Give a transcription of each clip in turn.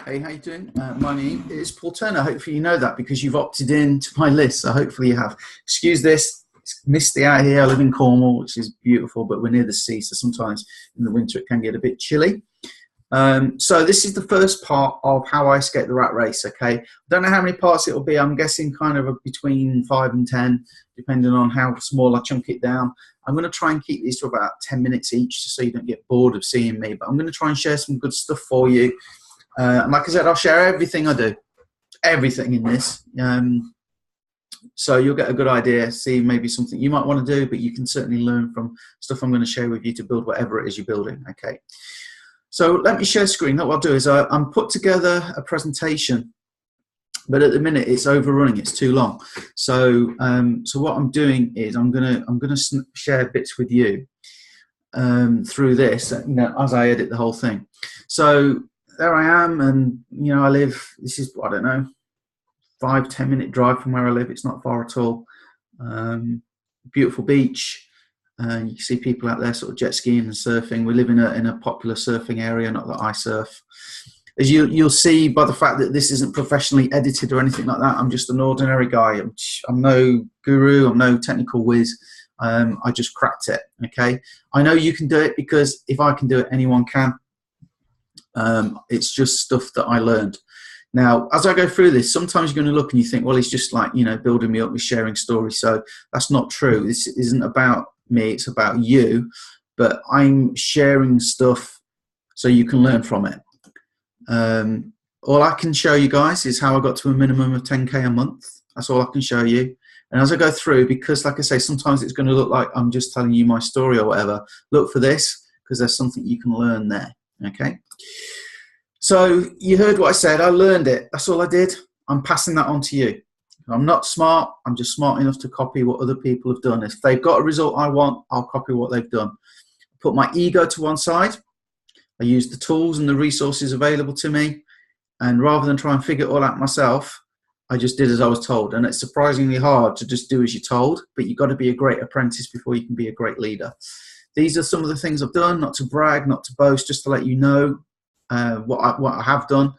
Hey, how you doing? My name is Paul Turner. Hopefully you know that because you've opted in to my list, so hopefully you have. Excuse this, it's misty out here. I live in Cornwall, which is beautiful, but we're near the sea, so sometimes in the winter it can get a bit chilly. So this is the first part of how I escape the rat race, okay? I don't know how many parts it will be. I'm guessing kind of between 5 and 10, depending on how small I chunk it down. I'm going to try and keep these to about 10 minutes each, just so you don't get bored of seeing me, but I'm going to try and share some good stuff for you. And like I said, I'll share everything I do, everything in this. So you'll get a good idea, see maybe something you might want to do, but you can certainly learn from stuff I'm going to share with you to build whatever it is you're building, okay? So let me share screen. What I'll do is I'm put together a presentation, but at the minute it's overrunning, it's too long. So so what I'm doing is I'm gonna share bits with you through this, as I edit the whole thing. So there I am, and I live, this is, I don't know, 5-10 minute drive from where I live. It's not far at all. Beautiful beach. You can see people out there sort of jet skiing and surfing. We live in a popular surfing area, not that I surf. As you'll see by the fact that this isn't professionally edited or anything like that, I'm just an ordinary guy. I'm no guru, I'm no technical whiz. I just cracked it, okay? I know you can do it, because if I can do it, anyone can. It's just stuff that I learned. Now, as I go through this, sometimes you're going to look and you think, well, he's just like, building me up with sharing stories. So that's not true. This isn't about me, it's about you. But I'm sharing stuff so you can learn from it. All I can show you guys is how I got to a minimum of 10K a month. That's all I can show you. And as I go through, because like I say, sometimes it's going to look like I'm just telling you my story or whatever, look for this, because there's something you can learn there. Okay, so you heard what I said. I learned it. That's all I did. I'm passing that on to you. I'm not smart. I'm just smart enough to copy what other people have done. If they've got a result I want, I'll copy what they've done. Put my ego to one side. I use the tools and the resources available to me. And rather than try and figure it all out myself, I just did as I was told. And it's surprisingly hard to just do as you're told, but you've got to be a great apprentice before you can be a great leader. These are some of the things I've done, not to brag, not to boast, just to let you know what I have done.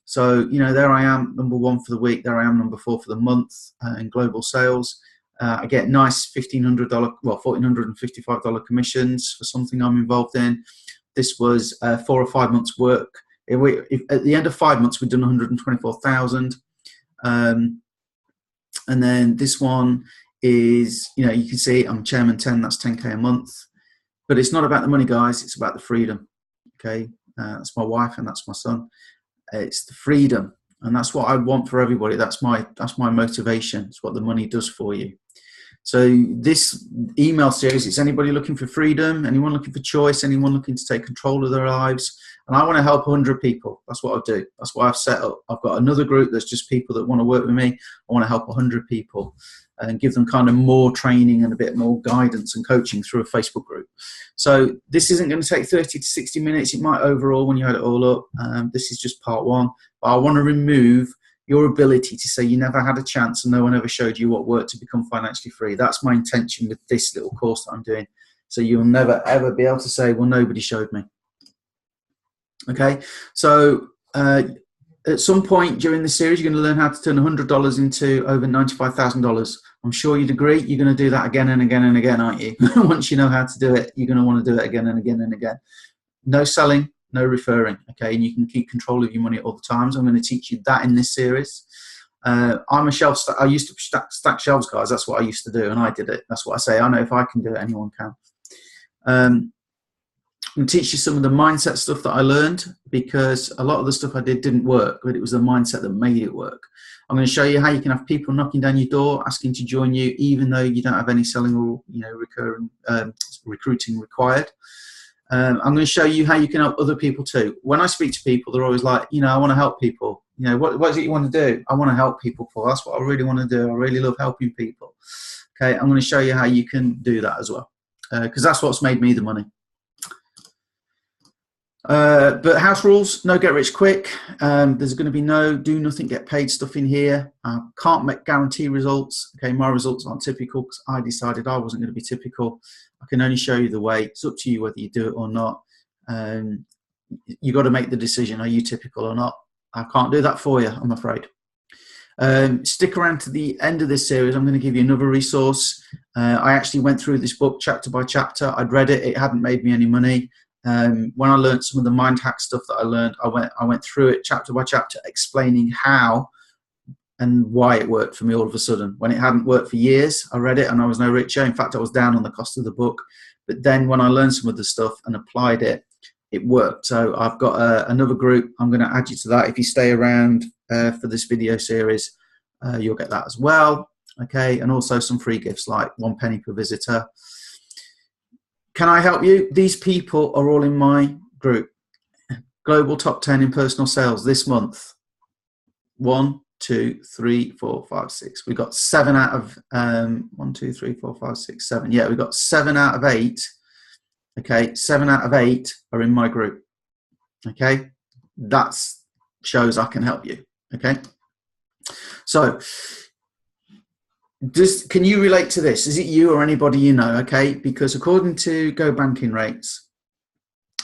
So, there I am, number 1 for the week. There I am, number 4 for the month in global sales. I get nice $1,455 commissions for something I'm involved in. This was 4 or 5 months' work. At the end of 5 months, we'd done 124,000. And then this one is, you can see I'm chairman 10. That's 10K a month. But it's not about the money, guys. It's about the freedom. Okay, that's my wife and that's my son. It's the freedom, and that's what I want for everybody. That's my motivation. It's what the money does for you. So this email series, it's anybody looking for freedom, anyone looking for choice, anyone looking to take control of their lives. And I want to help 100 people. That's what I do. That's what I've set up. I've got another group that's just people that want to work with me. I want to help 100 people and give them kind of more training and a bit more guidance and coaching through a Facebook group. So this isn't going to take 30 to 60 minutes. It might overall when you add it all up. This is just part 1. But I want to remove your ability to say you never had a chance and no one ever showed you what worked to become financially free. That's my intention with this little course that I'm doing. So you'll never, ever be able to say, well, nobody showed me. Okay, so at some point during the series, you're going to learn how to turn $100 into over $95,000. I'm sure you'd agree. You're going to do that again and again and again, aren't you? Once you know how to do it, you're going to want to do it again and again and again. No selling, no referring, okay? And you can keep control of your money at all the times. I'm going to teach you that in this series. I'm a shelf stack. I used to stack shelves, guys. That's what I used to do, and I did it. That's what I say. I know if I can do it, anyone can. I'm going to teach you some of the mindset stuff that I learned, because a lot of the stuff I did didn't work, but it was the mindset that made it work. I'm going to show you how you can have people knocking down your door, asking to join you, even though you don't have any selling or recurring recruiting required. I'm going to show you how you can help other people too. When I speak to people, they're always like, I want to help people. What is it you want to do? I want to help people, Paul. That's what I really want to do. I really love helping people. Okay, I'm going to show you how you can do that as well, because that's what's made me the money. But house rules, no get rich quick. There's going to be no do nothing, get paid stuff in here. Can't guarantee results. Okay, my results aren't typical because I decided I wasn't going to be typical. I can only show you the way. It's up to you whether you do it or not. You got to make the decision, are you typical or not? I can't do that for you, I'm afraid. Stick around to the end of this series. I'm going to give you another resource. I actually went through this book chapter by chapter. I'd read it. It hadn't made me any money. When I learned some of the mind hack stuff that I learned, I went through it chapter by chapter, explaining how and why it worked for me all of a sudden. When it hadn't worked for years, I read it and I was no richer. In fact, I was down on the cost of the book. But then when I learned some of the stuff and applied it, it worked. So I've got another group. I'm going to add you to that. If you stay around for this video series, you'll get that as well. Okay, and also some free gifts like 1 penny per visitor. Can I help you? These people are all in my group. Global top 10 in personal sales this month. 1, 2, 3, 4, 5, 6. We got 7 out of 1, 2, 3, 4, 5, 6, 7. Yeah, we got 7 out of 8. Okay, 7 out of 8 are in my group. Okay, that shows I can help you. Okay, so can you relate to this? Is it you or anybody you know? Okay, because according to Go Banking Rates,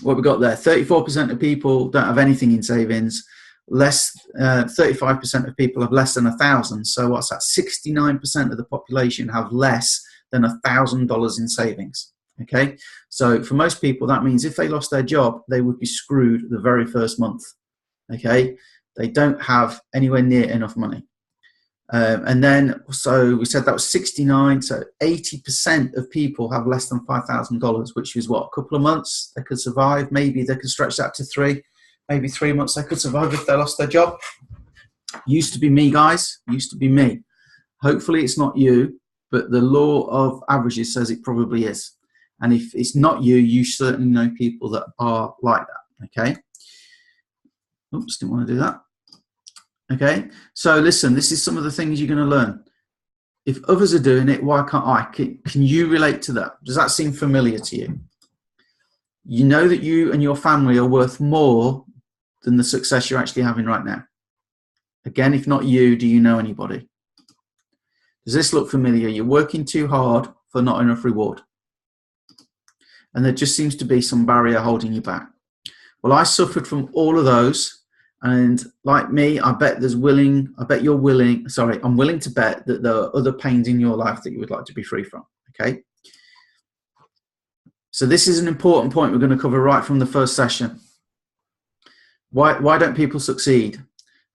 what we got there, 34% of people don't have anything in savings. 35% of people have less than 1,000. So what's that? 69% of the population have less than $1,000 in savings. Okay, so for most people, that means if they lost their job, they would be screwed the very first month. Okay, they don't have anywhere near enough money. And then, so we said that was 69, so 80% of people have less than $5,000, which is what, a couple of months they could survive. Maybe they could stretch that to 3, maybe 3 months they could survive if they lost their job. Used to be me, guys, used to be me. Hopefully it's not you, but the law of averages says it probably is. And if it's not you, you certainly know people that are like that, okay? Oops, didn't want to do that. Okay, so listen, this is some of the things you're going to learn. If others are doing it, why can't I? Can you relate to that? Does that seem familiar to you? You know that you and your family are worth more than the success you're actually having right now. Again, if not you, do you know anybody? Does this look familiar? You're working too hard for not enough reward. And there just seems to be some barrier holding you back. Well, I suffered from all of those. And like me, I bet I'm willing to bet that there are other pains in your life that you would like to be free from, okay? So this is an important point we're going to cover right from the first session. Why don't people succeed?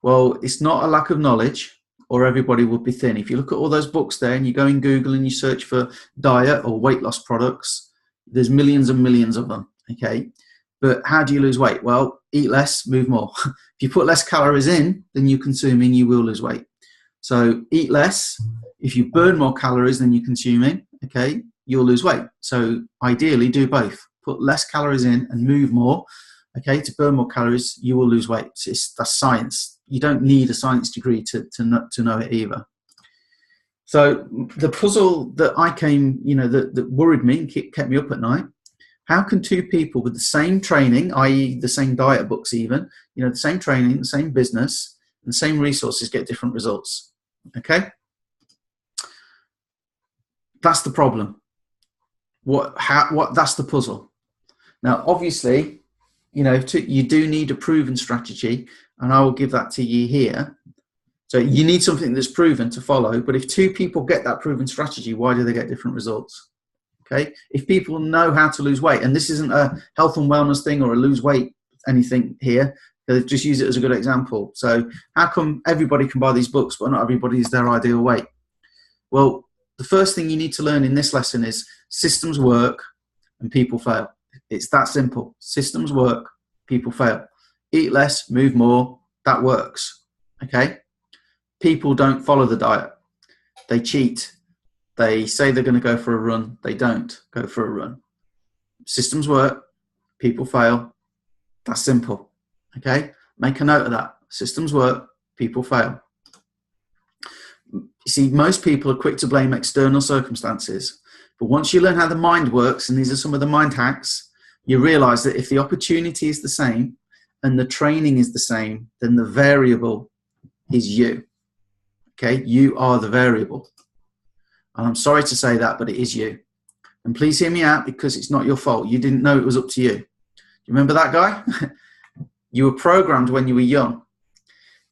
Well, it's not a lack of knowledge, or everybody would be thin. If you look at all those books there and you go in Google and you search for diet or weight loss products, there's millions and millions of them, okay? But how do you lose weight? Well, eat less, move more. If you put less calories in than you're consuming, you will lose weight. So eat less. If you burn more calories than you're consuming, okay, you'll lose weight. So ideally, do both. Put less calories in and move more. Okay, to burn more calories, you will lose weight. That's science. You don't need a science degree to know it either. So the puzzle that that worried me and kept me up at night. How can two people with the same training, i.e. the same diet books even, the same training, the same business, and the same resources get different results? Okay? That's the problem. That's the puzzle. Now, obviously, you do need a proven strategy, and I will give that to you here. So you need something that's proven to follow, but if two people get that proven strategy, why do they get different results? Okay, if people know how to lose weight, and this isn't a health and wellness thing or a lose weight anything here, just use it as a good example. So how come everybody can buy these books, but not everybody is their ideal weight? Well, the first thing you need to learn in this lesson is systems work and people fail. It's that simple. Systems work, people fail. Eat less, move more, that works. Okay? People don't follow the diet. They cheat. They say they're going to go for a run. They don't go for a run. Systems work. People fail. That's simple. Okay? Make a note of that. Systems work. People fail. You see, most people are quick to blame external circumstances. But once you learn how the mind works, and these are some of the mind hacks, you realize that if the opportunity is the same and the training is the same, then the variable is you. Okay? You are the variable. And I'm sorry to say that, but it is you. And please hear me out, because it's not your fault. You didn't know it was up to you. Do you remember that guy? You were programmed when you were young.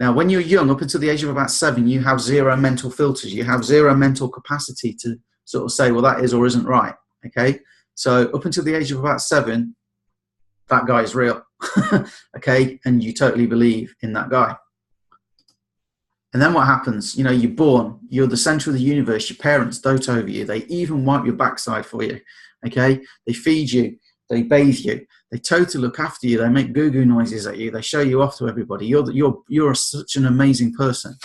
Now, when you're young, up until the age of about 7, you have zero mental filters. You have zero mental capacity to sort of say, well, that is or isn't right. Okay. So up until the age of about 7, that guy is real. Okay. And you totally believe in that guy. And then what happens? You know, you're born, you're the center of the universe, your parents dote over you, they even wipe your backside for you, okay? They feed you, they bathe you, they totally look after you, they make goo-goo noises at you, they show you off to everybody. You're such an amazing person,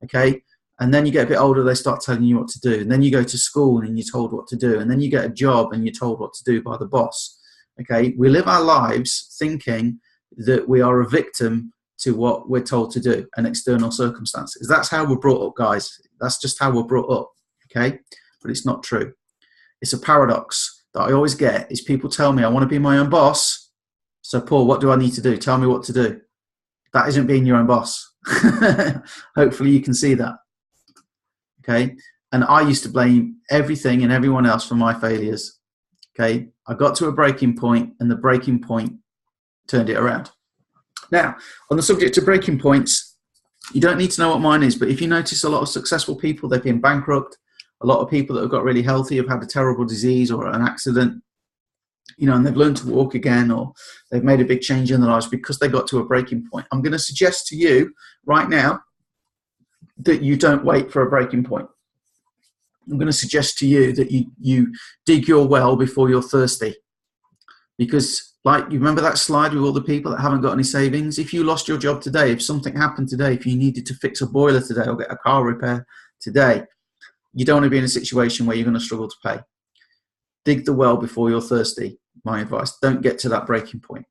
okay? And then you get a bit older, they start telling you what to do. And then you go to school and you're told what to do. And then you get a job and you're told what to do by the boss, okay? We live our lives thinking that we are a victim to what we're told to do and external circumstances. That's how we're brought up, guys. That's just how we're brought up, okay? But it's not true. It's a paradox that I always get is people tell me, I want to be my own boss. So Paul, what do I need to do? Tell me what to do. That isn't being your own boss. Hopefully you can see that, okay? And I used to blame everything and everyone else for my failures, okay? I got to a breaking point and the breaking point turned it around. Now, on the subject of breaking points, you don't need to know what mine is, but if you notice a lot of successful people, they've been bankrupt, a lot of people that have got really healthy have had a terrible disease or an accident, you know, and they've learned to walk again, or they've made a big change in their lives because they got to a breaking point. I'm going to suggest to you right now that you don't wait for a breaking point. I'm going to suggest to you that you dig your well before you're thirsty. Because, like, you remember that slide with all the people that haven't got any savings? If you lost your job today, if something happened today, if you needed to fix a boiler today or get a car repair today, you don't want to be in a situation where you're going to struggle to pay. Dig the well before you're thirsty, my advice. Don't get to that breaking point.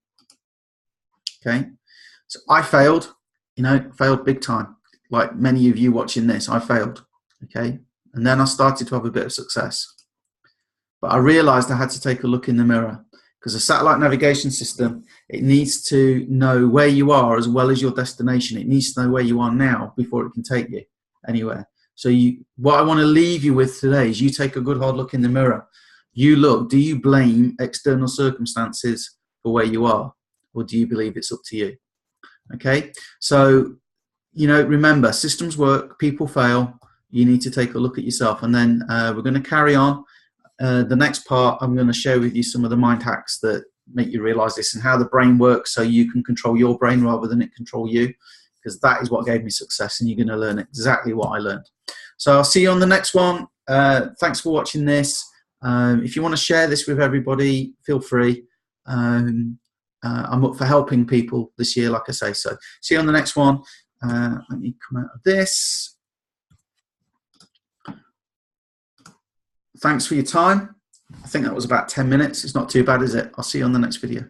Okay? So I failed, you know, failed big time. Like many of you watching this, I failed. Okay? And then I started to have a bit of success. But I realized I had to take a look in the mirror. Because a satellite navigation system, it needs to know where you are as well as your destination. It needs to know where you are now before it can take you anywhere. So what I want to leave you with today is you take a good hard look in the mirror. You look, do you blame external circumstances for where you are? Or do you believe it's up to you? Okay, so, you know, remember, systems work, people fail. You need to take a look at yourself. And then we're going to carry on. The next part, I'm going to share with you some of the mind hacks that make you realize this and how the brain works so you can control your brain rather than it control you, because that is what gave me success, and you're going to learn exactly what I learned. So I'll see you on the next one. Thanks for watching this. If you want to share this with everybody, feel free. I'm up for helping people this year, like I say. So see you on the next one. Let me come out of this. Thanks for your time. I think that was about 10 minutes. It's not too bad, is it? I'll see you on the next video.